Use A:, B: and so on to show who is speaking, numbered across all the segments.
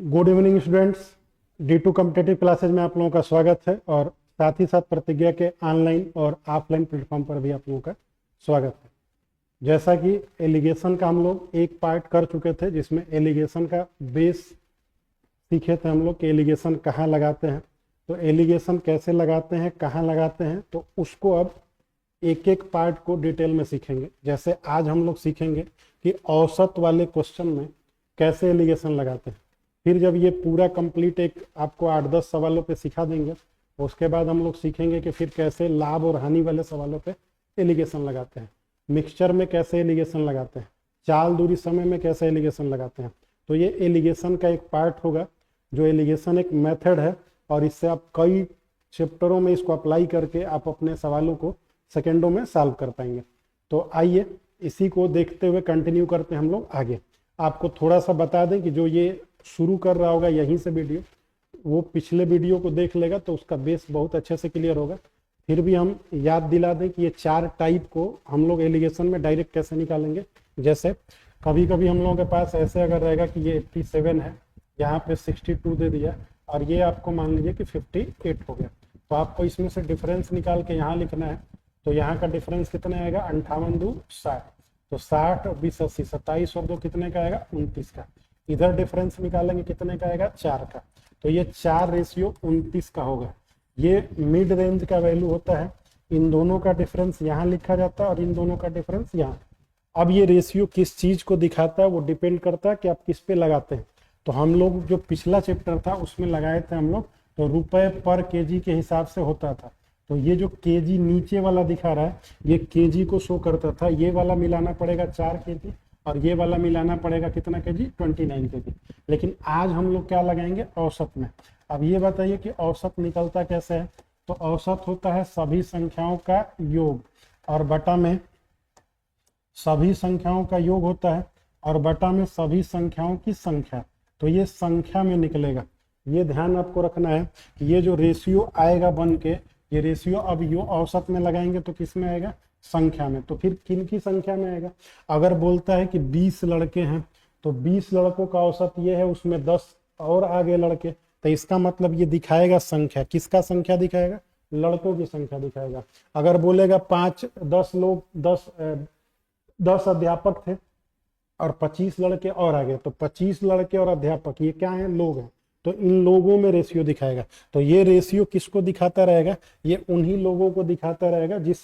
A: Good evening students. D2 competitive classes में आप लोगों का स्वागत है और साथ ही साथ प्रतिज्ञा के ऑनलाइन और ऑफलाइन प्लेटफॉर्म पर भी आप लोगों का स्वागत है। जैसा कि एलिगेशन का हम लोग एक पार्ट कर चुके थे जिसमें एलिगेशन का बेस सीखे थे हम लोग कि एलिगेशन कहाँ लगाते हैं, तो एलिगेशन कैसे लगाते हैं, कहाँ लगाते हैं, तो उसको अब एक एक पार्ट को डिटेल में सीखेंगे। जैसे आज हम लोग सीखेंगे कि औसत वाले क्वेश्चन में कैसे एलिगेशन लगाते हैं। फिर जब ये पूरा कंप्लीट एक आपको 8-10 सवालों पे सिखा देंगे, उसके बाद हम लोग सीखेंगे कि फिर कैसे लाभ और हानि वाले सवालों पे एलिगेशन लगाते हैं, मिक्सचर में कैसे एलिगेशन लगाते हैं, चाल दूरी समय में कैसे एलिगेशन लगाते हैं। तो ये एलिगेशन का एक पार्ट होगा, जो एलिगेशन एक मेथड है और इससे आप कई चैप्टरों में इसको अप्लाई करके आप अपने सवालों को सेकेंडों में सॉल्व कर पाएंगे। तो आइए इसी को देखते हुए कंटिन्यू करते हैं हम लोग आगे। आपको थोड़ा सा बता दें कि जो ये शुरू कर रहा होगा यहीं से वीडियो, वो पिछले वीडियो को देख लेगा तो उसका बेस बहुत अच्छे से क्लियर होगा। फिर भी हम याद दिला दें कि ये 4 टाइप को हम लोग एलिगेशन में डायरेक्ट कैसे निकालेंगे। जैसे कभी कभी हम लोगों के पास ऐसे अगर रहेगा कि ये 87 है, यहाँ पे 62 दे दिया और ये आपको मान लीजिए कि 58 हो गया, तो आपको इसमें से डिफरेंस निकाल के यहाँ लिखना है। तो यहाँ का डिफरेंस कितने आएगा, 58 दूनी 60, तो 60 और 20 80, 27 और 2 कितने का आएगा, 29 का। इधर डिफरेंस निकालेंगे कितने का आएगा, 4 का। तो ये 4 रेशियो 29 का होगा। ये मिड रेंज का वैल्यू होता है। इन दोनों का डिफरेंस यहाँ लिखा जाता है और इन दोनों का डिफरेंस यहाँ। अब ये रेशियो किस चीज को दिखाता है वो डिपेंड करता है कि आप किस पे लगाते हैं। तो हम लोग जो पिछला चैप्टर था उसमें लगाए थे हम लोग, तो रुपए पर केजी के हिसाब से होता था। तो ये जो केजी नीचे वाला दिखा रहा है ये केजी को शो करता था। ये वाला मिलाना पड़ेगा 4 केजी और ये वाला मिलाना पड़ेगा कितना केजी, 29 केजी। लेकिन आज हम लोग क्या लगाएंगे, औसत में। अब ये बताइए कि औसत निकलता कैसे है। तो औसत होता है सभी संख्याओं का योग और बटा में सभी संख्याओं का योग होता है और बटा में सभी संख्याओं की संख्या। तो ये संख्या में निकलेगा। ये ध्यान आपको रखना है कि ये जो रेशियो आएगा बन के, ये रेशियो अब यो औसत में लगाएंगे तो किस में आएगा, संख्या में। तो फिर किन की संख्या में आएगा। अगर बोलता है कि 20 लड़के हैं तो 20 लड़कों का औसत ये है, उसमें 10 और आगे लड़के, तो इसका मतलब ये दिखाएगा संख्या। किसका संख्या दिखाएगा, लड़कों की संख्या दिखाएगा। अगर बोलेगा 5-10 लोग, 10 अध्यापक थे और 25 लड़के और आगे, तो 25 लड़के और अध्यापक ये क्या है, लोग हैं, तो इन लोगों में रेशियो दिखाएगा। तो ये रेशियो किसको दिखाता रहेगा, ये उन्हीं लोगों को दिखाता रहेगा जिस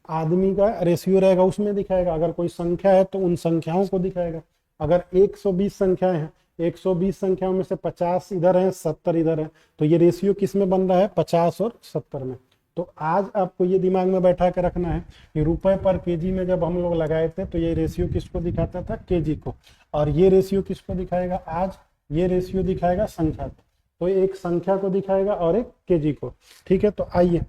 A: आदमी का रेशियो रहेगा उसमें दिखाएगा। अगर कोई संख्या है तो उन संख्याओं को दिखाएगा। अगर 120 संख्याएं हैं, 120 संख्याओं में से 50 इधर हैं, 70 इधर हैं, तो ये रेशियो किस में बन रहा है, 50 और 70 में। तो आज आपको ये दिमाग में बैठा के रखना है कि रुपए पर केजी में जब हम लोग लगाए थे तो ये रेशियो किसको दिखाता था, केजी को, और ये रेशियो किसको दिखाएगा, आज ये रेशियो दिखाएगा संख्या को। तो एक संख्या को दिखाएगा और एक केजी को। ठीक है, तो आइए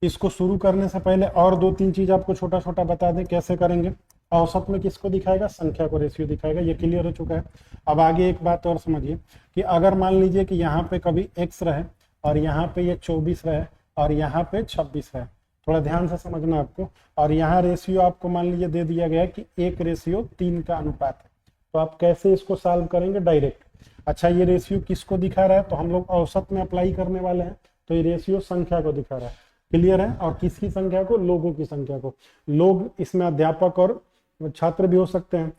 A: इसको शुरू करने से पहले और 2-3 चीज आपको छोटा छोटा बता दें कैसे करेंगे। औसत में किसको दिखाएगा, संख्या को रेशियो दिखाएगा, ये क्लियर हो चुका है। अब आगे एक बात और समझिए कि अगर मान लीजिए कि यहाँ पे कभी x रहे और यहाँ पे ये 24 रहे और यहाँ पे 26 रहे, थोड़ा ध्यान से समझना आपको, और यहाँ रेशियो आपको मान लीजिए दे दिया गया है कि 1:3 का अनुपात है, तो आप कैसे इसको सॉल्व करेंगे, डायरेक्ट। अच्छा, ये रेशियो किसको दिखा रहा है, तो हम लोग औसत में अप्लाई करने वाले हैं, तो ये रेशियो संख्या को दिखा रहा है, क्लियर है। और किसकी संख्या को, लोगों की संख्या को। लोग इसमें अध्यापक और छात्र भी हो सकते हैं,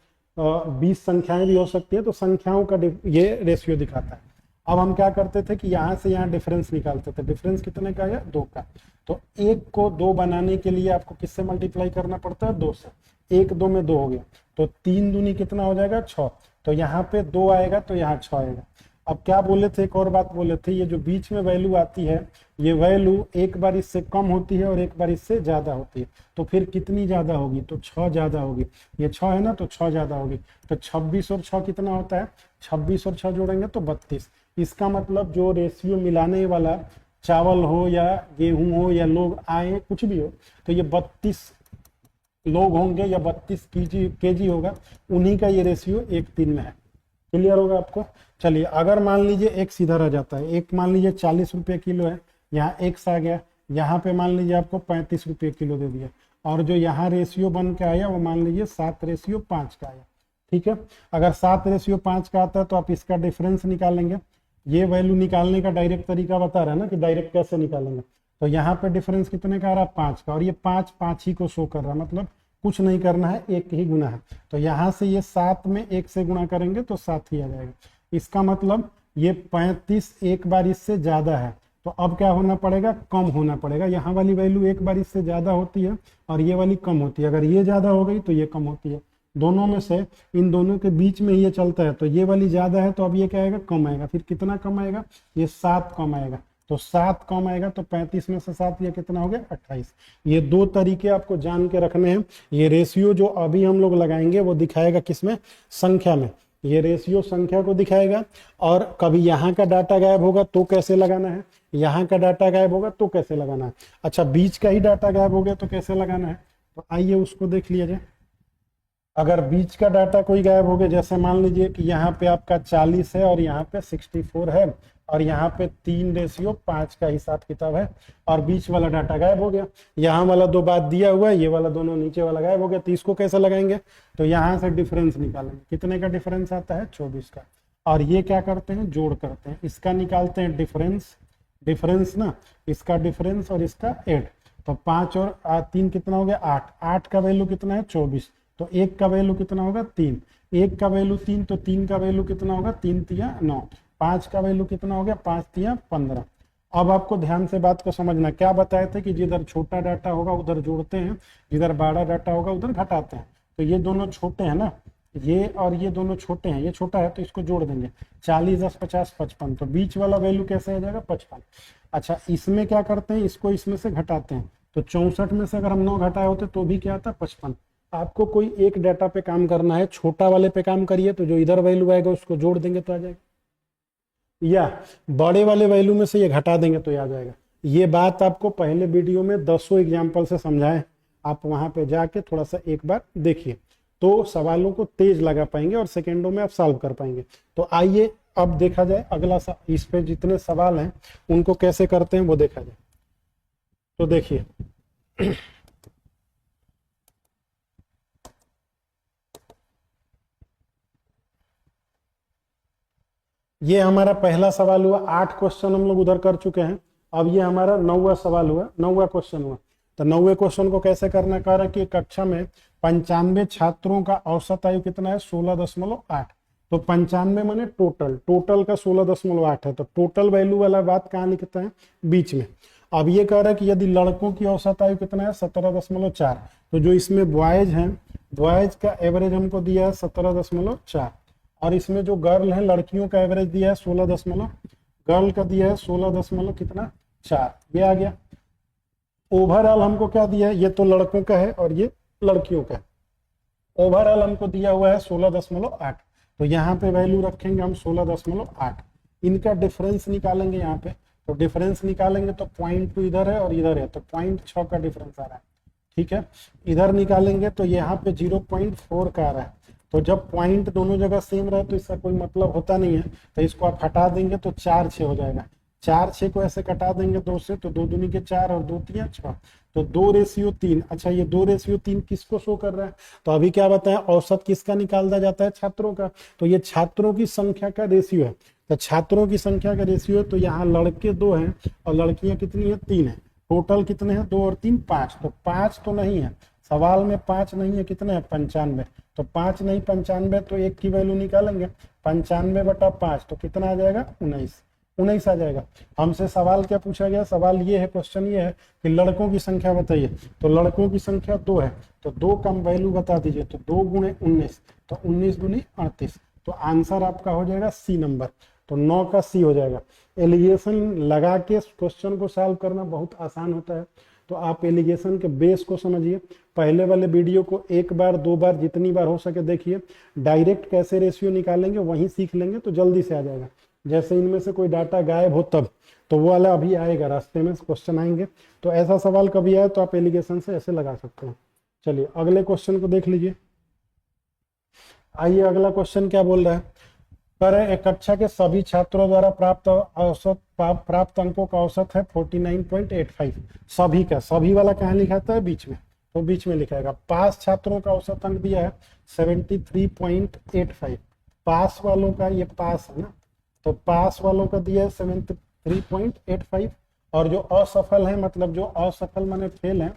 A: 20 संख्याएं भी हो सकती है, तो संख्याओं का ये रेशियो दिखाता है। अब हम क्या करते थे कि यहाँ से यहाँ डिफरेंस निकालते थे। डिफरेंस कितने का है, 2 का। तो 1 को 2 बनाने के लिए आपको किससे मल्टीप्लाई करना पड़ता है, 2 से। 1 2 में 2 हो गया, तो 3 दूनी कितना हो जाएगा, 6। तो यहाँ पे 2 आएगा तो यहाँ 6 आएगा। अब क्या बोले थे, एक और बात बोले थे, ये जो बीच में वैल्यू आती है, ये वैल्यू एक बार इससे कम होती है और एक बार इससे ज्यादा होती है। तो फिर कितनी ज्यादा होगी, तो 6 ज्यादा होगी। ये 6 है ना, तो 6 ज्यादा होगी। तो 26 और 6 कितना होता है, 26 और 6 जोड़ेंगे तो 32। इसका मतलब जो रेशियो मिलाने वाला, चावल हो या गेहूं हो या लोग आए, कुछ भी हो, तो ये 32 लोग होंगे या 32 केजी होगा, उन्हीं का ये रेशियो 1:3 में है। क्लियर होगा आपको। चलिए, अगर मान लीजिए x इधर आ जाता है, एक मान लीजिए 40 रुपये किलो है, यहाँ x आ गया, यहाँ पे मान लीजिए आपको 35 रुपये किलो दे दिया, और जो यहाँ रेशियो बन के आया वो मान लीजिए 7:5 का आया। ठीक है। अगर 7:5 का आता है तो आप इसका डिफरेंस निकालेंगे। ये वैल्यू निकालने का डायरेक्ट तरीका बता रहा है ना कि डायरेक्ट कैसे निकालेंगे। तो यहाँ पे डिफरेंस कितने का आ रहा है, 5 का, और ये 5 5 ही को शो कर रहा है, मतलब कुछ नहीं करना है, एक ही गुना है। तो यहाँ से ये 7 में 1 से गुणा करेंगे तो 7 ही आ जाएगा। इसका मतलब ये 35 एक बार इससे ज्यादा है, तो अब क्या होना पड़ेगा, कम होना पड़ेगा। यहाँ वाली वैल्यू एक बार इससे ज्यादा होती है और ये वाली कम होती है। अगर ये ज्यादा हो गई तो ये कम होती है। दोनों में से इन दोनों के बीच में ये चलता है, तो ये वाली ज्यादा है तो अब ये क्या आएगा, कम आएगा। फिर कितना कम आएगा, ये 7 कम आएगा। तो 7 कम आएगा तो 35 में से 7 ये कितना हो गया, 28। ये दो तरीके आपको जान के रखने हैं। ये रेशियो जो अभी हम लोग लगाएंगे वो दिखाएगा किसमें, संख्या में। ये रेशियो संख्या को दिखाएगा। और कभी यहाँ का डाटा गायब होगा तो कैसे लगाना है, यहाँ का डाटा गायब होगा तो कैसे लगाना है। अच्छा, बीच का ही डाटा गायब हो गया तो कैसे लगाना है, तो आइए उसको देख लीजिए। अगर बीच का डाटा कोई गायब हो गया, जैसे मान लीजिए कि यहाँ पे आपका 40 है और यहाँ पे 64 है और यहाँ पे 3:5 का हिसाब किताब है और बीच वाला डाटा गायब हो गया। यहाँ वाला 2 बात दिया हुआ है, ये वाला दोनों नीचे वाला गायब हो गया। तो इसको कैसे लगाएंगे, तो यहाँ से डिफरेंस निकालेंगे। कितने का डिफरेंस आता है, 24 का। और ये क्या करते हैं, जोड़ करते हैं, इसका निकालते हैं डिफरेंस। डिफरेंस ना, इसका डिफरेंस और इसका ऐड। तो 5 और 3 कितना हो गया, 8। 8 का वैल्यू कितना है, 24। तो 1 का वैल्यू कितना होगा, 3। 1 का वैल्यू 3, तो 3 का वैल्यू कितना होगा, 3 तिया 9। 5 का वैल्यू कितना हो गया, 5 तिया 15। अब आपको ध्यान से बात को समझना, क्या बताए थे कि जिधर छोटा डाटा होगा उधर जोड़ते हैं, जिधर बड़ा डाटा होगा उधर घटाते हैं। तो ये दोनों छोटे हैं ना, ये और ये दोनों छोटे हैं, ये छोटा है तो इसको जोड़ देंगे। 40 10 50 55, तो बीच वाला वैल्यू कैसे आ जाएगा, 55। अच्छा, इसमें क्या करते हैं, इसको इसमें से घटाते हैं। तो 64 में से अगर हम 9 घटाए होते तो भी क्या आता, 55। आपको कोई एक डाटा पे काम करना है, छोटा वाले पे काम करिए, तो जो इधर वैल्यू आएगा उसको जोड़ देंगे तो आ जाएगा, या बड़े वाले वैल्यू में से ये घटा देंगे तो आ जाएगा। ये बात आपको पहले वीडियो में 10 एग्जाम्पल से समझाए, आप वहां पे जाके थोड़ा सा एक बार देखिए, तो सवालों को तेज लगा पाएंगे और सेकेंडों में आप सॉल्व कर पाएंगे। तो आइए अब देखा जाए अगला इस पे जितने सवाल हैं उनको कैसे करते हैं वो देखा जाए। तो देखिए ये हमारा पहला सवाल हुआ। 8 क्वेश्चन हम लोग उधर कर चुके हैं। अब ये हमारा 9वां सवाल हुआ, 9वां क्वेश्चन हुआ। तो 9वें क्वेश्चन को कैसे करना, कह रहा है कि कक्षा में 95 छात्रों का औसत आयु कितना है, 16.8। तो 95 माने टोटल, टोटल का 16.8 है। तो टोटल वैल्यू वाला बात कहाँ लिखते हैं, बीच में। अब ये कह रहा है कि यदि लड़कों की औसत आयु कितना है, 17.4। तो जो इसमें बॉयज हैं, बॉयज का एवरेज हमको दिया है 17.4, और इसमें जो गर्ल है, लड़कियों का एवरेज दिया है 16 गर्ल का दिया है 16 कितना 4, ये आ गया। ओवरऑल हमको क्या दिया है, ये तो लड़कों का है और ये लड़कियों का है। ओवरऑल हमको दिया हुआ है 16.8। तो यहाँ पे वैल्यू रखेंगे हम 16.8। इनका डिफरेंस निकालेंगे यहाँ पे। तो डिफरेंस निकालेंगे तो 0.2 इधर है और इधर है, तो 0.6 का डिफरेंस आ रहा है, ठीक है। इधर निकालेंगे तो यहाँ पे 0.4 का आ रहा है। तो जब पॉइंट दोनों जगह सेम रहे तो इसका कोई मतलब होता नहीं है। तो इसको आप हटा देंगे तो 4 6 हो जाएगा। 4 6 को ऐसे कटा देंगे 2 से, तो 2 दूनी के 4 और 2 3 6, तो 2:3। अच्छा, ये 2:3 किसको शो कर रहा है, तो अभी क्या बताया, औसत किसका निकाला जाता है, छात्रों का। तो ये छात्रों की संख्या का रेशियो है। तो छात्रों की संख्या का रेशियो है, तो यहाँ लड़के 2 हैं और लड़कियां कितनी है, 3 है। टोटल कितने हैं, 2 और 3 5। तो 5 तो नहीं है सवाल में, 5 नहीं है, कितने हैं 95। तो 5 नहीं 95, तो 1 की वैल्यू निकालेंगे, 95/5 तो कितना आ जाएगा, 19 आ जाएगा। हमसे सवाल क्या पूछा गया, सवाल ये है, क्वेश्चन ये है कि लड़कों की संख्या बताइए। तो लड़कों की संख्या 2 है, तो 2 का वैल्यू बता दीजिए। तो 2 × 19, तो 19 दूनी 38। तो आंसर आपका हो जाएगा सी नंबर। तो 9 का सी हो जाएगा। एलिगेशन लगा के क्वेश्चन को सॉल्व करना बहुत आसान होता है। तो आप एलिगेशन के बेस को समझिए। पहले वाले वीडियो को 1 बार 2 बार जितनी बार हो सके देखिए। डायरेक्ट कैसे रेशियो निकालेंगे वहीं सीख लेंगे तो जल्दी से आ जाएगा। जैसे इनमें से कोई डाटा गायब हो तब, तो वो वाला अभी आएगा, रास्ते में क्वेश्चन आएंगे। तो ऐसा सवाल कभी आए तो आप एलिगेशन से ऐसे लगा सकते हैं। चलिए अगले क्वेश्चन को देख लीजिए। आइए अगला क्वेश्चन क्या बोल रहा है, पर एक कक्षा के सभी छात्रों द्वारा प्राप्त अंकों का औसत है 49.85। सभी का, सभी वाला कहाँ लिखा था है, बीच में। तो बीच में लिखाएगा। पास छात्रों का औसत अंक दिया है 73.85, पास वालों का, ये पास है ना, तो पास वालों का दिया है 73.85, और जो असफल है मतलब जो असफल माने फेल है,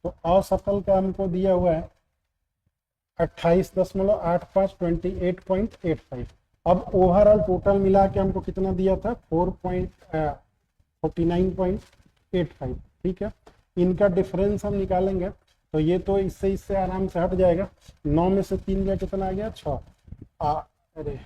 A: तो असफल का हमको दिया हुआ है 28.85, 28.85। अब ओवरऑल टोटल मिला के हमको कितना दिया था 49.85, ठीक है। इनका डिफरेंस हम निकालेंगे तो ये तो इससे आराम से हट जाएगा। 9 में से 3 गया कितना आ गया 6, अरे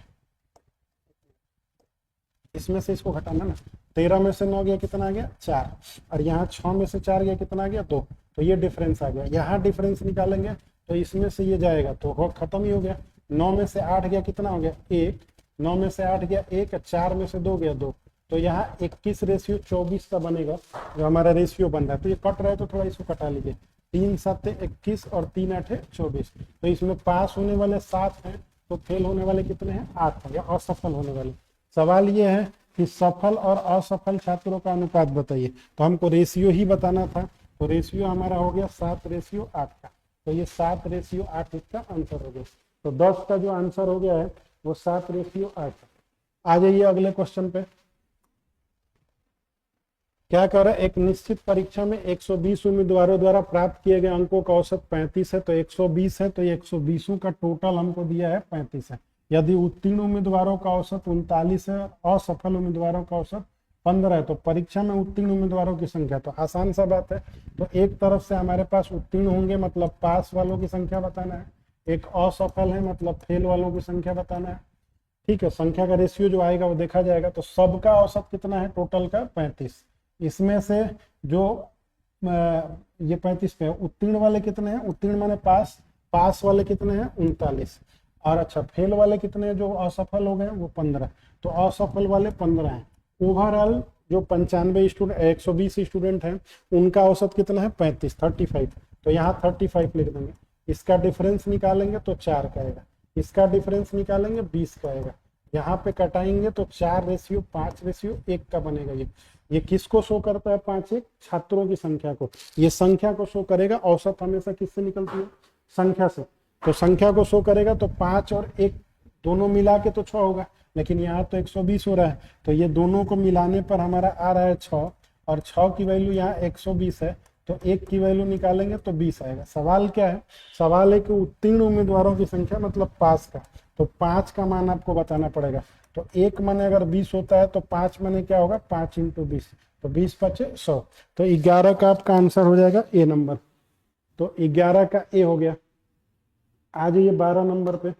A: इसमें से इसको घटाना ना, 13 में से 9 गया कितना आ गया 4, और यहाँ 6 में से 4 गया कितना आ गया 2, तो ये डिफरेंस आ गया। यहाँ डिफरेंस निकालेंगे तो इसमें से ये जाएगा तो हो खत्म ही हो गया। 9 में से 8 गया कितना हो गया 1, 9 में से 8 गया 1, 4 में से 2 गया 2, तो यहाँ 21:24 का बनेगा जो हमारा रेशियो बन रहा है। तो ये कट रहा है तो थोड़ा इसको कटा लीजिए, 3 7 21 और 3 8 24, तो इसमें पास होने वाले 7 हैं, तो फेल होने वाले कितने हैं 8 हैं, या असफल होने वाले। सवाल ये है कि सफल और असफल छात्रों का अनुपात बताइए, तो हमको रेशियो ही बताना था, तो रेशियो हमारा हो गया 7:8 का, तो ये 7:8 इसका आंसर हो गया। तो 10 का जो आंसर हो गया है वो 7:8। आ जाइए अगले क्वेश्चन पे। क्या कर रहा है, एक निश्चित परीक्षा में 120 उम्मीदवारों द्वारा प्राप्त किए गए अंकों का औसत 35 है, तो 120 है, तो ये 120 का टोटल हमको दिया है 35 है। यदि उत्तीर्ण उम्मीदवारों का औसत 39 है, असफल उम्मीदवारों का औसत 15 है, तो परीक्षा में उत्तीर्ण उम्मीदवारों की संख्या, तो आसान सा बात है। तो एक तरफ से हमारे पास उत्तीर्ण होंगे मतलब पास वालों की संख्या बताना है, एक असफल है मतलब फेल वालों की संख्या बताना है, ठीक है। संख्या का रेशियो जो आएगा वो देखा जाएगा। तो सबका औसत कितना है टोटल का 35, इसमें से जो ये 35 पे है, उत्तीर्ण वाले कितने हैं, उत्तीर्ण माने पास, पास वाले कितने हैं 39, और अच्छा फेल वाले कितने हैं जो असफल हो गए वो 15, तो असफल वाले 15 हैं। ओवरऑल जो 95 स्टूडेंट 120 स्टूडेंट हैं उनका औसत कितना है 35, तो यहाँ 35 लिख देंगे। इसका डिफरेंस निकालेंगे तो 4 का आएगा, इसका डिफरेंस निकालेंगे 20 का आएगा, यहाँ पे कटाएंगे तो 4:5:1 का बनेगा। ये किसको शो करता है 5:1, छात्रों की संख्या को, ये संख्या को शो करेगा। औसत हमेशा किससे निकलती है, संख्या से, तो संख्या को शो करेगा। तो 5 और 1 दोनों मिला के तो 6 होगा, लेकिन यहाँ तो 120 हो रहा है, तो ये दोनों को मिलाने पर हमारा आ रहा है 6, और 6 की वैल्यू यहाँ 120 है, तो 1 की वैल्यू निकालेंगे तो 20 आएगा। सवाल क्या है, सवाल है कि उत्तीर्ण उम्मीदवारों की संख्या मतलब पास का, तो 5 का मान आपको बताना पड़ेगा। तो 1 माने अगर 20 होता है तो 5 माने क्या होगा 5 × 20, तो 20 5 100, तो 11 का आपका आंसर हो जाएगा ए नंबर। तो 11 का ए हो गया। आ जाइए 12 नंबर पे।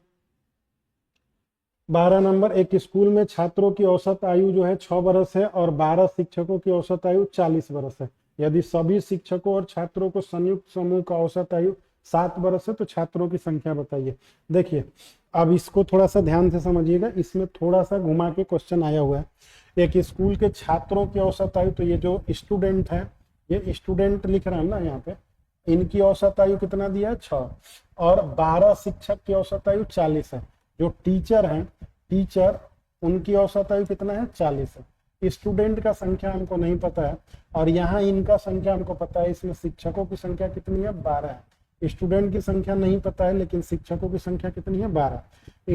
A: 12 नंबर, एक स्कूल में छात्रों की औसत आयु जो है 6 वर्ष है और 12 शिक्षकों की औसत आयु 40 वर्ष है। यदि सभी शिक्षकों और छात्रों को संयुक्त समूह का औसत आयु 7 वर्ष है तो छात्रों की संख्या बताइए। देखिए अब इसको थोड़ा सा ध्यान से समझिएगा, इसमें थोड़ा सा घुमा के क्वेश्चन आया हुआ है। एक स्कूल के छात्रों की औसत आयु, तो ये जो स्टूडेंट है, ये स्टूडेंट लिख रहा है ना यहाँ पे, इनकी औसत आयु कितना दिया है 6, और 12 शिक्षक की औसत आयु 40 है। जो टीचर हैं, टीचर उनकी औसत आयु कितना है 40 है। स्टूडेंट का संख्या हमको नहीं पता है, और यहाँ इनका संख्या हमको पता है। इसमें शिक्षकों की संख्या कितनी है 12 है, स्टूडेंट की संख्या नहीं पता है, लेकिन शिक्षकों की संख्या कितनी है 12।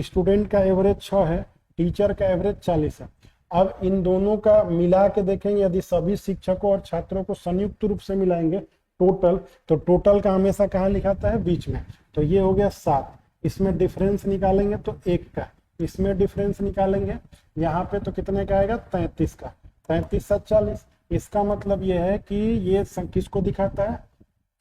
A: स्टूडेंट का एवरेज 6 है, टीचर का एवरेज 40 है। अब इन दोनों का मिला के देखेंगे, यदि सभी शिक्षकों और छात्रों को संयुक्त रूप से मिलाएंगे टोटल, तो टोटल का हमेशा कहाँ लिखाता है बीच में, तो ये हो गया 7। इसमें डिफरेंस निकालेंगे तो 1 का, इसमें डिफरेंस निकालेंगे यहाँ पे तो कितने का आएगा 33 का, 33 7 40। इसका मतलब ये है कि ये किसको दिखाता है,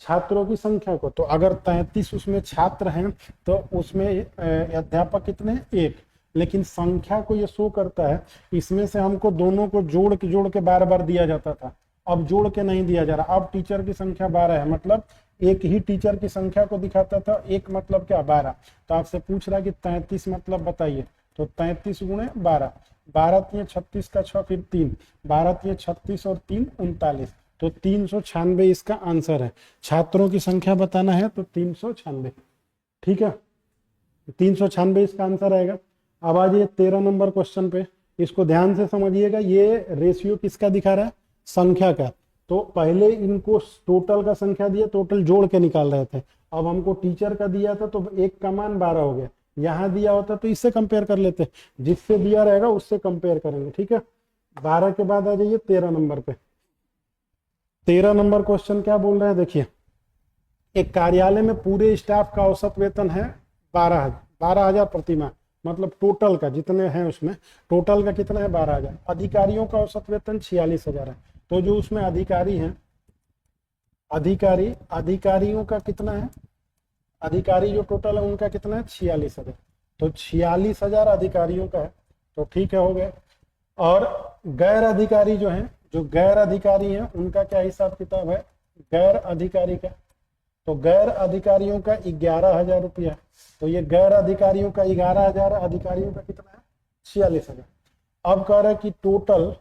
A: छात्रों की संख्या को। तो अगर 33 उसमें छात्र हैं तो उसमें अध्यापक कितने 1, लेकिन संख्या को ये शो करता है। इसमें से हमको दोनों को जोड़ के बार बार दिया जाता था, अब जोड़ के नहीं दिया जा रहा। अब टीचर की संख्या 12 है, मतलब एक ही टीचर की संख्या को दिखाता था, एक मतलब क्या 12। तो आपसे पूछ रहा है कि 33 मतलब बताइए, तो 33 × 12, 12 3 36 का 6 फिर 3, 12 3 36 और 3 39, तो 396 इसका आंसर है। छात्रों की संख्या बताना है तो 396, ठीक है, 396 इसका आंसर आएगा। अब आ जाइए 13 नंबर क्वेश्चन पे, इसको ध्यान से समझिएगा। ये रेशियो किसका दिखा रहा है, संख्या का। तो पहले इनको टोटल का संख्या दिया, टोटल जोड़ के निकाल रहे थे। अब हमको टीचर का दिया था तो एक का मान 12 हो गया, यहाँ दिया होता तो इससे कंपेयर कर लेते, जिससे दिया रहेगा उससे कंपेयर करेंगे। ठीक है, 12 के बाद आ जाइए 13 नंबर पे। 13 नंबर क्वेश्चन क्या बोल रहे हैं, देखिए एक कार्यालय में पूरे स्टाफ का औसत वेतन है 12,000 प्रति माह, मतलब टोटल का जितने हैं उसमें टोटल का कितना है 12,000। अधिकारियों का औसत वेतन 46,000 है। तो जो उसमें अधिकारी हैं, अधिकारियों का कितना है, अधिकारी जो टोटल है उनका कितना है 46,000। तो 46,000 अधिकारियों का है, तो ठीक है हो गया। और गैर अधिकारी जो हैं, जो गैर अधिकारी हैं उनका क्या हिसाब किताब है, गैर अधिकारी का, तो गैर अधिकारियों का 11,000 रुपया। तो ये गैर अधिकारियों का 11,000, अधिकारियों का कितना है 46,000। अब कह रहे हैं कि टोटल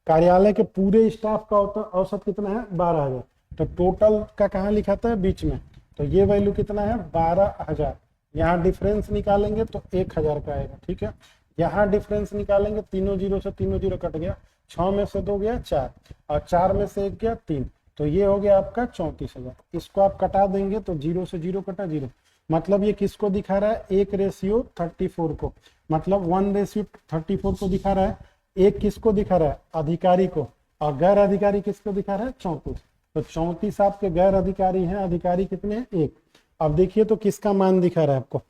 A: कार्यालय के पूरे स्टाफ का औसत कितना है 12,000। तो टोटल का कहाँ लिखा था बीच में, तो ये वैल्यू कितना है 12,000। यहाँ डिफरेंस निकालेंगे तो 1,000 का आएगा। ठीक है, यहाँ डिफरेंस निकालेंगे, तीनों जीरो से तीनों जीरो कट गया, 6 में से 2 गया 4 और 4 में से 1 गया 3, तो ये हो गया आपका 34,000। इसको आप कटा देंगे तो 0 से 0 कटा 0, मतलब ये किसको दिखा रहा है 1:34 को, मतलब 1:34 को दिखा रहा है। एक किसको दिखा रहा है अधिकारी को, और गैर अधिकारी किसको दिखा रहा है 34। तो 34 आपके गैर अधिकारी हैं, अधिकारी कितने हैं 1। अब देखिए तो किसका मान दिखा रहा है आपको,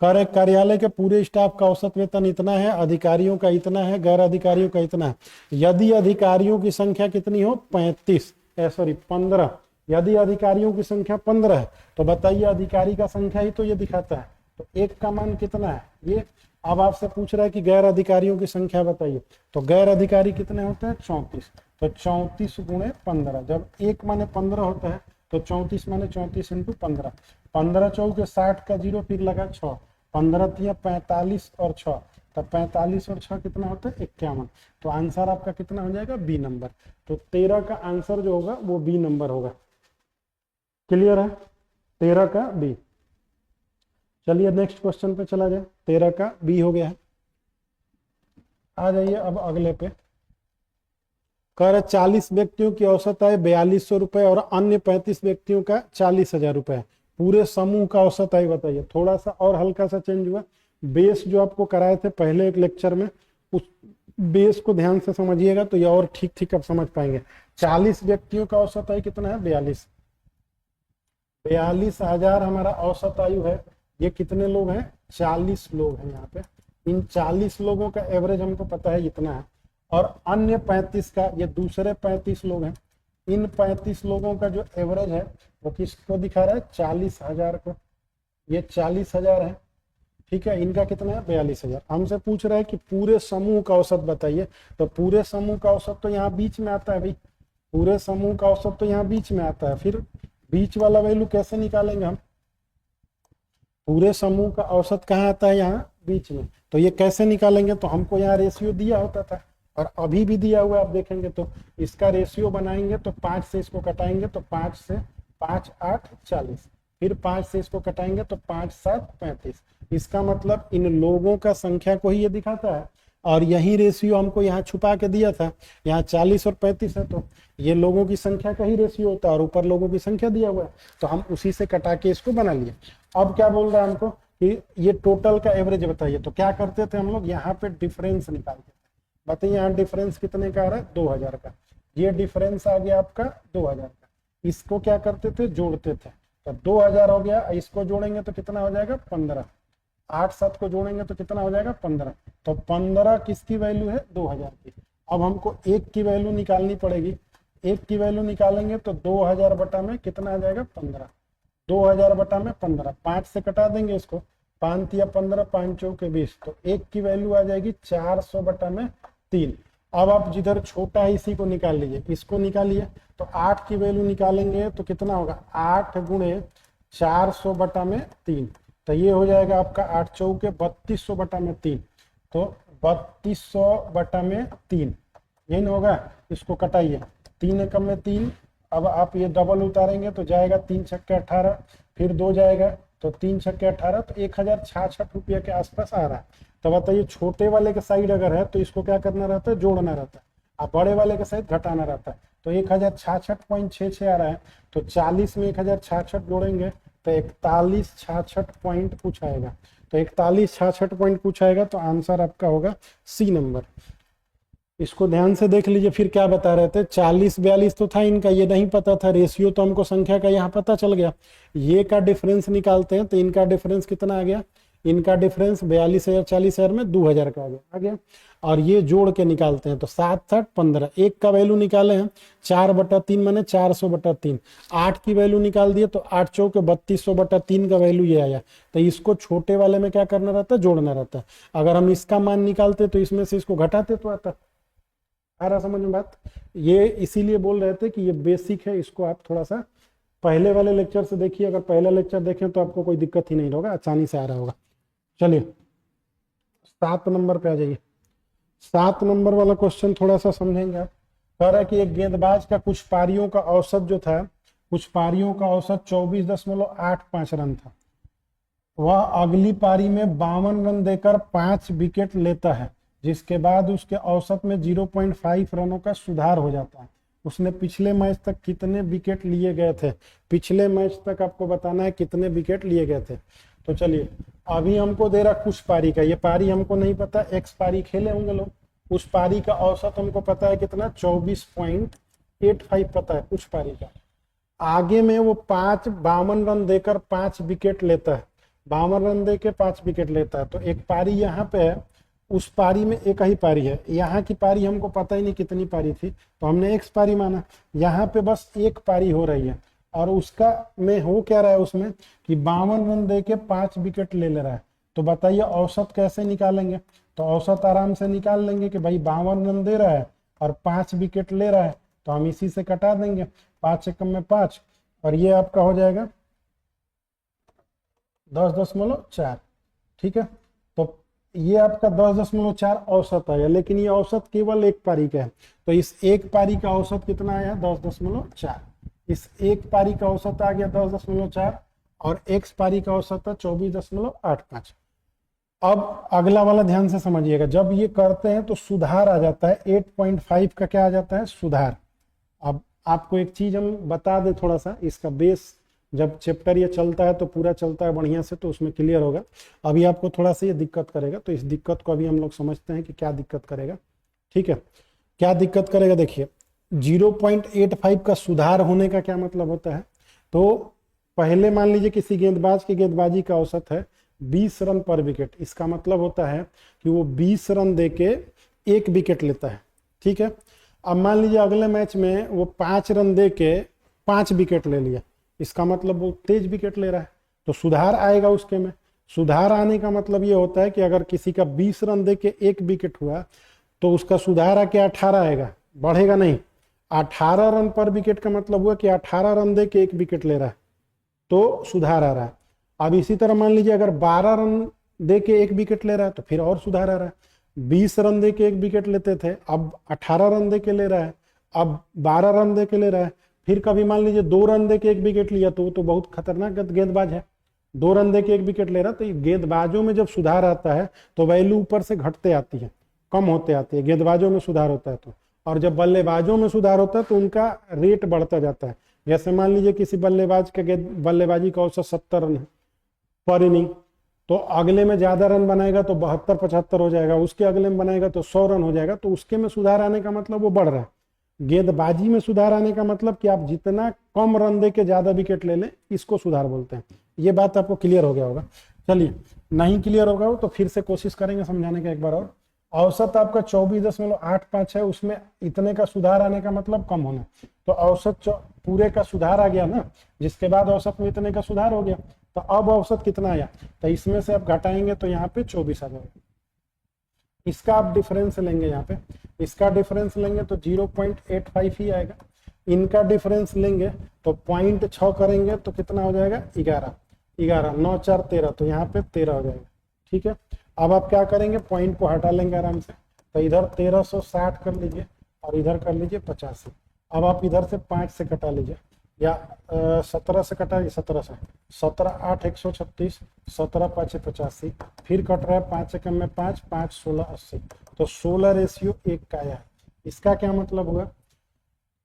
A: कार्यालय के पूरे स्टाफ का औसत वेतन इतना है, अधिकारियों का इतना है, गैर अधिकारियों का इतना है। यदि अधिकारियों की संख्या कितनी हो 15, यदि अधिकारियों की संख्या 15 है तो बताइए अधिकारी का संख्या ही तो ये दिखाता है, तो 1 का मान कितना है ये। अब आपसे पूछ रहा है कि गैर अधिकारियों की संख्या बताइए, तो गैर अधिकारी कितने होते हैं 34। तो 34 गुणे 15, जब 1 माने 15 होता है तो 34 माने 34 इंटू 15, 15 चौके 60 का 0 फिर लगा 6, 15 तिया 45 और 6, तब 45 और 6 कितना होता है 51। तो आंसर आपका कितना हो जाएगा बी नंबर। तो 13 का आंसर जो होगा वो बी नंबर होगा। क्लियर है, 13 का बी। चलिए नेक्स्ट क्वेश्चन पे चला जाए, 13 का बी हो गया है। आ जाइए अब अगले पे, कह रहे 40 व्यक्तियों की औसत आय 4200 रुपए और अन्य 35 व्यक्तियों का 40,000 रुपए है। पूरे समूह का औसत आय बताइए। थोड़ा सा और हल्का सा चेंज हुआ, बेस जो आपको कराए थे पहले एक लेक्चर में, उस बेस को ध्यान से समझिएगा तो ये और ठीक ठीक आप समझ पाएंगे। 40 व्यक्तियों का औसत आयु कितना है 42,000 हमारा औसत आयु है। ये कितने लोग हैं 40 लोग हैं यहाँ पे। इन 40 लोगों का एवरेज हमको पता है इतना है, और अन्य 35 का, ये दूसरे 35 लोग हैं, इन 35 लोगों का जो एवरेज है वो किसको दिखा रहा है 40,000 को। ये 40,000 है, ठीक है, इनका कितना है 42,000। हमसे पूछ रहा है कि पूरे समूह का औसत बताइए, तो पूरे समूह का औसत तो यहाँ बीच में आता है भाई, पूरे समूह का औसत तो यहाँ बीच में आता है। फिर बीच वाला वैल्यू कैसे निकालेंगे हम, पूरे समूह का औसत कहाँ आता है यहाँ बीच में, तो ये कैसे निकालेंगे, तो हमको यहाँ रेशियो दिया होता था और अभी भी दिया हुआ है, आप देखेंगे तो इसका रेशियो बनाएंगे तो 5 से इसको कटाएंगे तो 5 से 5 8 40, फिर 5 से इसको कटाएंगे तो 5 7 35। इसका मतलब इन लोगों का संख्या को ही ये दिखाता है, और यही रेशियो हमको यहाँ छुपा के दिया था। यहाँ 40 और 35 है तो ये लोगों की संख्या का ही रेशियो होता है और ऊपर लोगों की संख्या दिया हुआ है, तो हम उसी से कटा के इसको बना लिए। अब क्या बोल रहा है हमको कि ये टोटल का एवरेज बताइए, तो क्या करते थे हम लोग यहाँ पे डिफरेंस निकालते थे। बताइए यहाँ डिफरेंस कितने का आ रहा है 2,000 का, ये डिफरेंस आ गया आपका 2,000 का। इसको क्या करते थे जोड़ते थे, तो 2,000 हो गया, इसको जोड़ेंगे तो कितना हो जाएगा 15, 8 7 को जोड़ेंगे तो कितना हो जाएगा 15। तो 15 किसकी वैल्यू है 2,000 की। अब हमको 1 की वैल्यू निकालनी पड़ेगी, 1 की वैल्यू निकालेंगे तो 2,000 बटा में कितना आ जाएगा 15, 2,000 बटा में 15, 5 से कटा देंगे इसको, 5 या 15, 5 चौके 20, तो 1 की वैल्यू आ जाएगी 400 बटा में 3। अब आप जिधर छोटा है इसी को निकाल लीजिए, इसको निकालिए, तो 8 की वैल्यू निकालेंगे तो कितना होगा 8 गुणे 400 बटा में 3, तो ये हो जाएगा आपका 8 चौके 3200 बटा में 3, तो 3200 बटा में 3 यही ना होगा। इसको कटाइए, 3 एकम में 3, अब आप ये डबल उतारेंगे तो जाएगा 3 छक्के 18, फिर 2 जाएगा तो 3 छक्के 18, तो 1,066 रुपये के आसपास आ रहा है। तो बताइए छोटे वाले के साइड अगर है तो इसको क्या करना रहता है जोड़ना रहता है, अब बड़े वाले के सहित घटाना रहता है। तो 1066.66 आ रहा है, तो 40 में 1066 जोड़ेंगे तो 4166 पॉइंट कुछ आएगा। तो 4166 पॉइंट कुछ आएगा, तो आंसर आपका होगा सी नंबर। इसको ध्यान से देख लीजिए। फिर क्या बता रहे थे, 40 42 तो था इनका, ये नहीं पता था। रेशियो तो हमको संख्या का यहाँ पता चल गया। ये का डिफरेंस निकालते हैं तो इनका डिफरेंस कितना आ गया, इनका डिफरेंस 42,000 40,000 में 2,000 का आ गया। और ये जोड़ के निकालते हैं तो 7 7 15, एक का वैल्यू निकाले हैं 4/3 माने 400/3, 8 की वैल्यू निकाल दिए तो 8 चौके 3200/3 का वैल्यू ये आया। तो इसको छोटे वाले में क्या करना रहता है, जोड़ना रहता है। अगर हम इसका मान निकालते तो इसमें से इसको घटाते तो आता। आ रहा समझ में बात? ये इसीलिए बोल रहे थे कि ये बेसिक है, इसको आप थोड़ा सा पहले वाले लेक्चर से देखिए। अगर पहला लेक्चर देखें तो आपको कोई दिक्कत ही नहीं होगा, आसानी से आ रहा होगा। चलिए 7 नंबर पे आ जाइए। 7 नंबर वाला क्वेश्चन थोड़ा सा समझेंगे आप। कह रहा है कि एक गेंदबाज का कुछ पारियों का औसत जो था, कुछ पारियों का औसत 24.85 रन था। वह अगली पारी में 52 रन देकर 5 विकेट लेता है, जिसके बाद उसके औसत में 0.5 रनों का सुधार हो जाता है। उसने पिछले मैच तक कितने विकेट लिए गए थे, पिछले मैच तक आपको बताना है कितने विकेट लिए गए थे। तो चलिए, अभी हमको दे रहा कुछ पारी का, ये पारी हमको नहीं पता, एक्स पारी खेले होंगे लोग। उस पारी का औसत हमको पता है कितना, 24.85 पता है कुछ पारी का। आगे में वो 52 रन देकर 5 विकेट लेता है, 52 रन दे के 5 विकेट लेता है। तो एक पारी यहाँ पे है, उस पारी में एक ही पारी है। यहाँ की पारी हमको पता ही नहीं कितनी पारी थी, तो हमने एक्स पारी माना। यहाँ पे बस एक पारी हो रही है और उसका में हो क्या रहा है उसमें कि 52 रन दे के 5 विकेट ले रहा है। तो बताइए औसत कैसे निकालेंगे? तो औसत आराम से निकाल लेंगे कि भाई 52 रन दे रहा है और 5 विकेट ले रहा है, तो हम इसी से कटा देंगे। 5 एकम में 5 और ये आपका हो जाएगा 10.4। ठीक है, तो ये आपका 10.4 औसत आया, लेकिन ये औसत केवल एक पारी का है। तो इस एक पारी का औसत कितना आया, 10.4। इस एक पारी का औसत आ गया 10.4 और एक्स पारी का औसत था 24.85। अब अगला वाला ध्यान से समझिएगा। जब ये करते हैं तो सुधार आ जाता है, 8.5 का क्या आ जाता है, सुधार। अब आपको एक चीज हम बता दें थोड़ा सा, इसका बेस जब चैप्टर ये चलता है तो पूरा चलता है बढ़िया से, तो उसमें क्लियर होगा। अभी आपको थोड़ा सा ये दिक्कत करेगा, तो इस दिक्कत को अभी हम लोग समझते हैं कि क्या दिक्कत करेगा। ठीक है, क्या दिक्कत करेगा, देखिए 0.85 का सुधार होने का क्या मतलब होता है। तो पहले मान लीजिए किसी गेंदबाज की गेंदबाजी का औसत है 20 रन पर विकेट, इसका मतलब होता है कि वो 20 रन देके 1 विकेट लेता है। ठीक है, अब मान लीजिए अगले मैच में वो 5 रन देके 5 विकेट ले लिया, इसका मतलब वो तेज विकेट ले रहा है, तो सुधार आएगा उसके में। सुधार आने का मतलब ये होता है कि अगर किसी का 20 रन देके 1 विकेट हुआ तो उसका सुधार आके 18 आएगा, बढ़ेगा नहीं। 18 रन पर विकेट का मतलब हुआ कि 18 रन दे के 1 विकेट ले रहा है, तो सुधार आ रहा है। अब इसी तरह मान लीजिए अगर 12 रन दे के 1 विकेट ले रहा है तो फिर और सुधार आ रहा है। 20 रन दे के 1 विकेट लेते थे, अब 18 रन दे के ले रहा है, अब 12 रन दे के ले रहा है। फिर कभी मान लीजिए 2 रन दे के 1 विकेट लिया तो वो तो बहुत खतरनाक गेंदबाज है, 2 रन दे के 1 विकेट ले रहा। तो गेंदबाजों में जब सुधार आता है तो वैल्यू ऊपर से घटते आती है, कम होते आती है। गेंदबाजों में सुधार होता है तो, और जब बल्लेबाजों में सुधार होता है तो उनका रेट बढ़ता जाता है। जैसे मान लीजिए किसी बल्लेबाज के बल्लेबाजी का औसत 70 रन है पर इनिंग, तो अगले में ज्यादा रन बनाएगा तो 72 75 हो जाएगा, उसके अगले में बनाएगा तो 100 रन हो जाएगा। तो उसके में सुधार आने का मतलब वो बढ़ रहा है। गेंदबाजी में सुधार आने का मतलब कि आप जितना कम रन दे के ज्यादा विकेट ले लें, इसको सुधार बोलते हैं। ये बात आपको क्लियर हो गया होगा। चलिए, नहीं क्लियर होगा तो फिर से कोशिश करेंगे समझाने का एक बार और। औसत आपका 24.85 है, उसमें इतने का सुधार आने का मतलब कम होना। तो औसत पूरे का सुधार आ गया ना, जिसके बाद औसत में इतने का सुधार हो गया। तो अब औसत कितना आया, तो इसमें से आप घटाएंगे तो यहाँ पे 24 आ जाएगा। इसका आप डिफरेंस लेंगे, यहाँ पे इसका डिफरेंस लेंगे तो 0.85 ही आएगा। इनका डिफरेंस लेंगे तो 0.6 करेंगे तो कितना हो जाएगा, 11 9 4 13, तो यहाँ पे 13 हो जाएगा। ठीक है, अब आप क्या करेंगे, पॉइंट को हटा लेंगे आराम से। तो इधर 1360 कर लीजिए और इधर कर लीजिए 85। अब आप इधर से 5 से कटा लीजिए या 17 से कटाइए, 17 से 17 8 136, 17 5 85, फिर कट रहा है 5 एकम में 5 5 16 80, तो 16 रेशियो 1 का आया है। इसका क्या मतलब हुआ,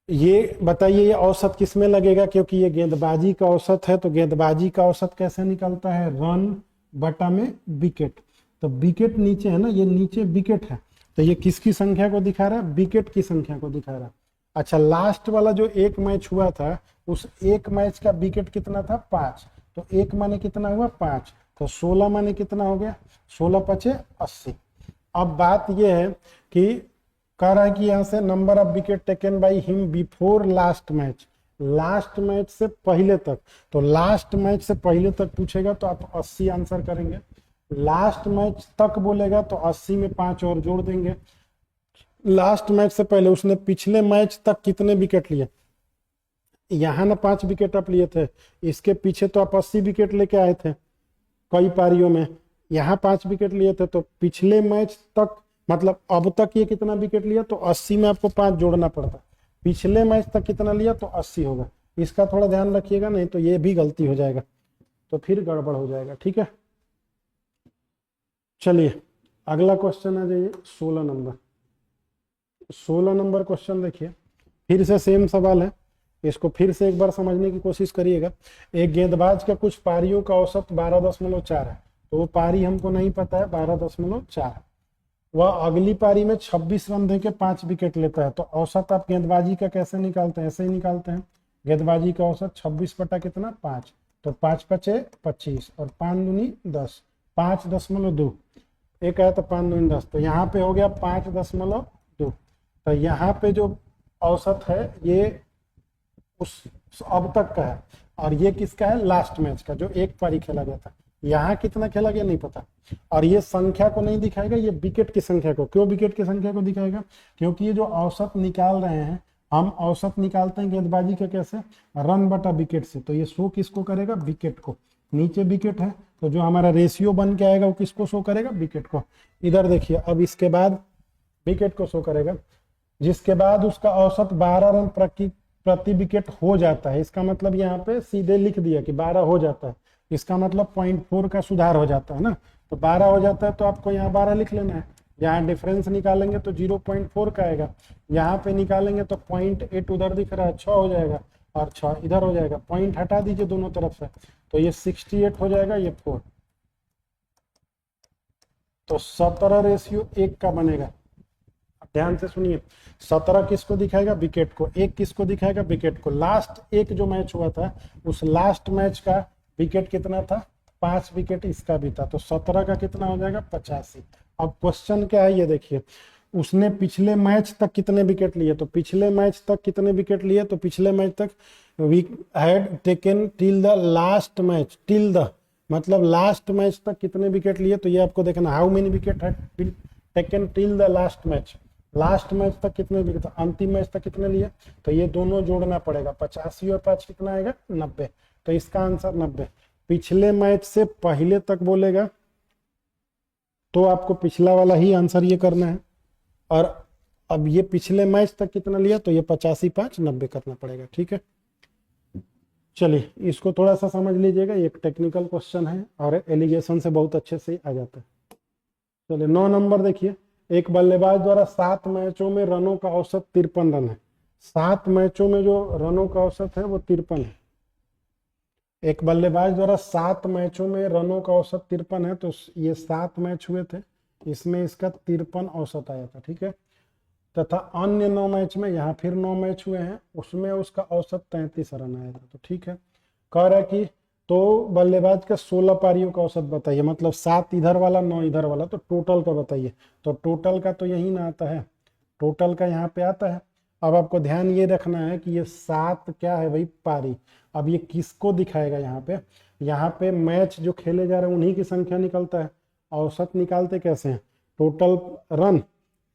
A: ये बताइए ये औसत किस में लगेगा, क्योंकि ये गेंदबाजी का औसत है, तो गेंदबाजी का औसत कैसे निकलता है, रन बटा में विकेट। तो विकेट नीचे है ना, ये नीचे विकेट है, तो ये किसकी संख्या को दिखा रहा है, विकेट की संख्या को दिखा रहा है। अच्छा, लास्ट वाला जो एक मैच हुआ था, उस एक मैच का विकेट कितना था, 5, तो एक माने कितना हुआ 5, तो 16 माने कितना हो गया, 16 पचे 80। अब बात यह है कि कह रहा है कि यहां से number of wicket taken by him before last match, last match से पहले तक, तो लास्ट मैच से पहले तक पूछेगा तो आप 80 आंसर करेंगे, लास्ट मैच तक बोलेगा तो 80 में 5 और जोड़ देंगे। लास्ट मैच से पहले उसने पिछले मैच तक कितने विकेट लिए, यहाँ ना 5 विकेट आप लिए थे, इसके पीछे तो आप 80 विकेट लेके आए थे कई पारियों में, यहाँ 5 विकेट लिए थे, तो पिछले मैच तक मतलब अब तक ये कितना विकेट लिया, तो 80 में आपको 5 जोड़ना पड़ता, पिछले मैच तक कितना लिया तो 80 होगा। इसका थोड़ा ध्यान रखिएगा, नहीं तो ये भी गलती हो जाएगा, तो फिर गड़बड़ हो जाएगा, ठीक है। चलिए अगला क्वेश्चन आ जाइए 16 नंबर। 16 नंबर क्वेश्चन देखिए, फिर से सेम सवाल है, इसको फिर से एक बार समझने की कोशिश करिएगा। एक गेंदबाज का कुछ पारियों का औसत 12.4 है, तो वो पारी हमको नहीं पता है 12.4, वह अगली पारी में 26 रन देके 5 विकेट लेता है, तो औसत आप गेंदबाजी का कैसे निकालते हैं, ऐसे ही निकालते हैं, गेंदबाजी का औसत 26 बटा कितना 5, तो 5 पचे 25 और 5 दूनी 10, 5.2, एक आया तो 5 दूनी 10, तो यहाँ पे हो गया 5.2। तो यहाँ पे जो औसत है ये उस अब तक का है, और ये किसका है, लास्ट मैच का, जो एक पारी खेला गया था। यहाँ कितना खेला गया नहीं पता, और ये संख्या को नहीं दिखाएगा, ये विकेट की संख्या को। क्यों विकेट की संख्या को दिखाएगा, क्योंकि ये जो औसत निकाल रहे हैं, हम औसत निकालते हैं गेंदबाजी का कैसे, रन बटा विकेट से, तो ये शो किसको करेगा, विकेट को। नीचे विकेट है, तो जो हमारा रेशियो बन के आएगा वो किसको शो करेगा, विकेट को। इधर देखिए, अब इसके बाद विकेट को शो करेगा, जिसके बाद उसका औसत 12 रन प्रति विकेट हो जाता है। इसका मतलब यहाँ पे सीधे लिख दिया कि 12 हो जाता है, इसका मतलब 0.4 का सुधार हो जाता है ना, तो 12 हो जाता है, तो आपको यहाँ 12 लिख लेना है। यहाँ डिफरेंस निकालेंगे तो 0.4 का आएगा, यहाँ पे निकालेंगे तो 0.8 उधर दिख रहा है, 6 हो जाएगा, और 6 इधर हो जाएगा, पॉइंट हटा दीजिए दोनों तरफ से, तो ये 68 हो जाएगा, ये 4, तो 17:1 का बनेगा। ध्यान से सुनिए, 17 किसको दिखाएगा, विकेट को, 1 किसको दिखाएगा, विकेट को। लास्ट एक जो मैच हुआ था, उस लास्ट मैच का विकेट कितना था, 5 विकेट इसका भी था, तो 17 का कितना हो जाएगा, 85। अब क्वेश्चन क्या है ये देखिए, उसने पिछले मैच तक कितने विकेट लिए, तो पिछले मैच तक कितने विकेट लिए, तो पिछले मैच तक we had taken till the last match, till the मतलब लास्ट मैच तक कितने विकेट लिए, तो ये आपको देखना, हाउ मेनी विकेट है taken till the last match, last match तक कितने विकेट, अंतिम मैच तक कितने लिए, तो ये दोनों जोड़ना पड़ेगा, 85 और 5 कितना आएगा, 90, तो इसका आंसर 90। पिछले मैच से पहले तक बोलेगा तो आपको पिछला वाला ही आंसर ये करना है, और अब ये पिछले मैच तक कितना लिया, तो ये 85 5 90 करना पड़ेगा, ठीक है। चलिए इसको थोड़ा सा समझ लीजिएगा, एक टेक्निकल क्वेश्चन है और एलिगेशन से बहुत अच्छे से आ जाता है। चलिए 9 नंबर देखिए, एक बल्लेबाज द्वारा 7 मैचों में रनों का औसत 53 रन है, 7 मैचों में जो रनों का औसत है वो 53 है। एक बल्लेबाज द्वारा 7 मैचों में रनों का औसत 53 है, तो ये 7 मैच हुए थे, इसमें इसका 53 औसत आया था, ठीक है। तथा अन्य 9 मैच में, यहाँ फिर 9 मैच हुए हैं, उसमें उसका औसत 33 रन आया था, तो ठीक है। कह रहा है कि तो बल्लेबाज का 16 पारियों का औसत बताइए, मतलब 7 इधर वाला 9 इधर वाला, तो टोटल का बताइए, तो टोटल का तो यही ना आता है, टोटल का यहाँ पे आता है। अब आपको ध्यान ये रखना है कि ये 7 क्या है भाई, पारी। अब ये किसको दिखाएगा, यहाँ पे मैच जो खेले जा रहे हैं उन्हीं की संख्या निकलता है। औसत निकालते कैसे हैं, टोटल रन,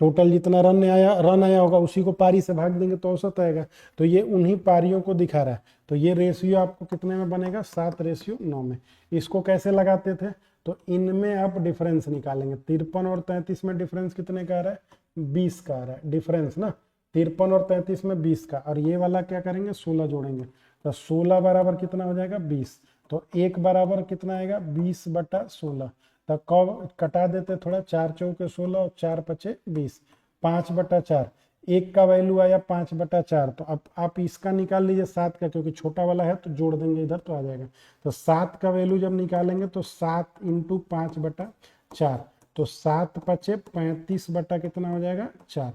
A: टोटल जितना रन आया होगा उसी को पारी से भाग देंगे तो औसत आएगा, तो ये उन्हीं पारियों को दिखा रहा है। तो ये रेशियो आपको कितने में बनेगा, 7:9 में। इसको कैसे लगाते थे, तो इनमें आप डिफरेंस निकालेंगे, 53 और 33 में डिफरेंस कितने का आ रहा है, 20 का आ रहा है डिफरेंस ना, 53 और 33 में 20 का, और ये वाला क्या करेंगे, 16 जोड़ेंगे, तो 16 बराबर कितना हो जाएगा, 20, तो 1 बराबर कितना आएगा, 20/16, तो कब कटा देते थोड़ा, 4 चौके 16 और 4 पचे 20, 5/4, 1 का वैल्यू आया 5/4, तो अब आप इसका निकाल लीजिए 7 का, क्योंकि छोटा वाला है तो जोड़ देंगे इधर तो आ जाएगा। तो 7 का वैल्यू जब निकालेंगे तो 7 × 5/4, तो 7 पचे 35 बटा कितना हो जाएगा 4,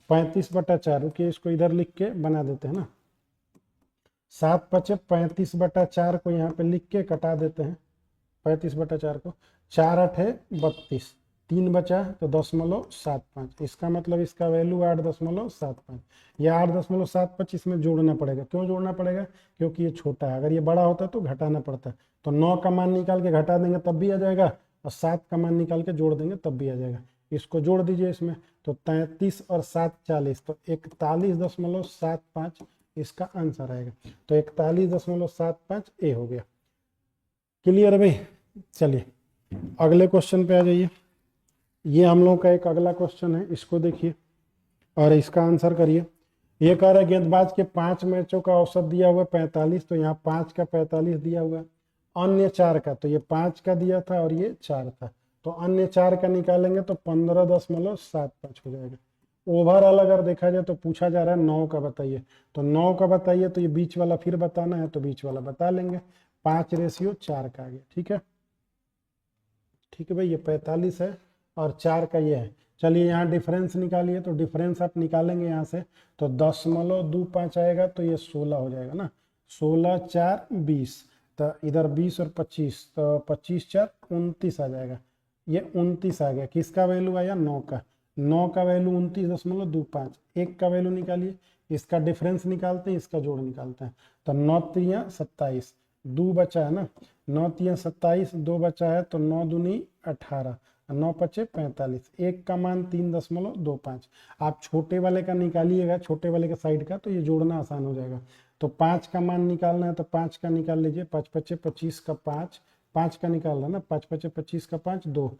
A: 35/4। रुकिए इसको इधर लिख के बना देते हैं ना, 7 पचे 35/4 को यहाँ पे लिख के कटा देते हैं 35/4 को, 4 8 32, 3 बचा तो 0.75, इसका मतलब इसका वैल्यू 8.75। या 8.75 इसमें जोड़ना पड़ेगा। क्यों जोड़ना पड़ेगा? क्योंकि ये छोटा है, अगर ये बड़ा होता तो घटाना पड़ता। तो 9 का मान निकाल के घटा देंगे तब भी आ जाएगा, और 7 का मान निकाल के जोड़ देंगे तब भी आ जाएगा। इसको जोड़ दीजिए इसमें, तो 33 और 7 40, तो 41.75 इसका आंसर आएगा। तो 41.75 ए हो गया। क्लियर है भाई? चलिए अगले क्वेश्चन पे आ जाइए। ये हम लोग का एक अगला क्वेश्चन है, इसको देखिए और इसका आंसर करिए। ये कह रहा है गेंदबाज के 5 मैचों का औसत दिया हुआ 45, तो यहाँ 5 का 45 दिया हुआ, अन्य 4 का, तो ये 5 का दिया था और ये 4 था, तो अन्य 4 का निकालेंगे तो 15.75 हो जाएगा। ओवरऑल अगर देखा जाए तो पूछा जा रहा है 9 का बताइए, तो 9 का बताइए, तो ये बीच वाला फिर बताना है तो बीच वाला बता लेंगे। 5:4 का आ गया। ठीक है, ठीक है भाई, ये 45 है और 4 का ये है। चलिए यहाँ डिफरेंस निकालिए, तो डिफरेंस आप निकालेंगे यहाँ से, तो 10.25 आएगा, तो ये 16 हो जाएगा ना, 16 4 20, तो इधर 20 और 25, तो 25 4 29 आ जाएगा। ये 29 आ गया। किसका वैल्यू आया? 9 का। 9 का वैल्यू 29.25। 1 का वैल्यू निकालिए, इसका डिफरेंस निकालते हैं, इसका जोड़ निकालते हैं। तो 9 3 27, 2 बचा है ना, 9 3 27, 2 बचा है, तो 9 दूनी 18, 9 पचे 45, 1 का मान 3.25। आप छोटे वाले का निकालिएगा, छोटे वाले के साइड का, तो ये जोड़ना आसान हो जाएगा। तो 5 का मान निकालना है तो 5 का निकाल लीजिए, 5 पचे 25 का 5, 5 का निकाल रहा ना, 5 पचे 25 का 5 2,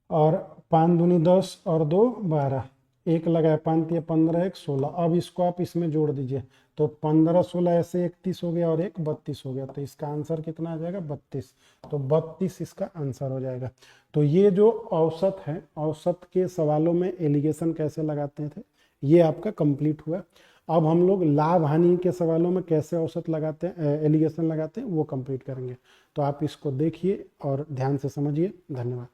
A: और 5 दूनी 10 और 2 12, 1 लगाए 5 3 15 1 16। अब इसको आप इसमें जोड़ दीजिए, तो 15 16 ऐसे 31 हो गया और 1 32 हो गया, तो इसका आंसर कितना आ जाएगा? 32। तो 32 इसका आंसर हो जाएगा। तो ये जो औसत है, औसत के सवालों में एलिगेशन कैसे लगाते थे, ये आपका कंप्लीट हुआ। अब हम लोग लाभ हानि के सवालों में कैसे औसत लगाते हैं, एलिगेशन लगाते हैं, वो कंप्लीट करेंगे। तो आप इसको देखिए और ध्यान से समझिए। धन्यवाद।